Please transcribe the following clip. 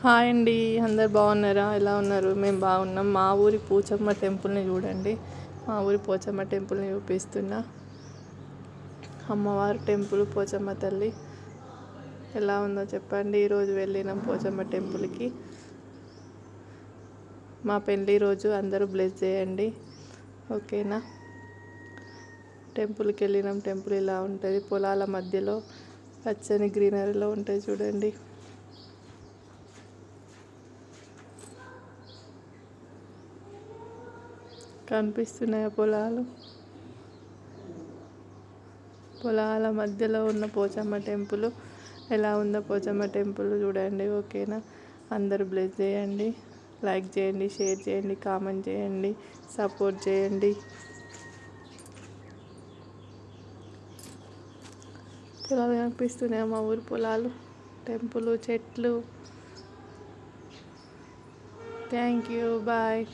Hi అండి, అందరు బాగున్నారా? ఎలా ఉన్నారు? మేము బాగున్నాం. మా ఊరి పోచమ్మ టెంపుల్ని చూడండి. మా ఊరి పోచమ్మ టెంపుల్ని చూపిస్తున్నా. అమ్మవారి టెంపుల్, పోచమ్మ తల్లి ఎలా ఉందో చెప్పండి. ఈరోజు వెళ్ళినాం పోచమ్మ టెంపుల్కి. మా పెళ్ళి రోజు అందరూ బ్లెస్ చేయండి, ఓకేనా? టెంపుల్కి వెళ్ళినాం. టెంపుల్ ఇలా ఉంటుంది, పొలాల మధ్యలో పచ్చని గ్రీనరీలో ఉంటుంది చూడండి. కనిపిస్తున్నాయి పొలాల మధ్యలో ఉన్న పోచమ్మ టెంపుల్. ఎలా ఉందో పోచమ్మ టెంపుల్ చూడండి, ఓకేనా? అందరూ బ్లెస్ చేయండి, లైక్ చేయండి, షేర్ చేయండి, కామెంట్ చేయండి, సపోర్ట్ చేయండి. పొలాలు కనిపిస్తున్నాయి, మా ఊరి పొలాలు, టెంపుల్, చెట్లు. Thank you, bye.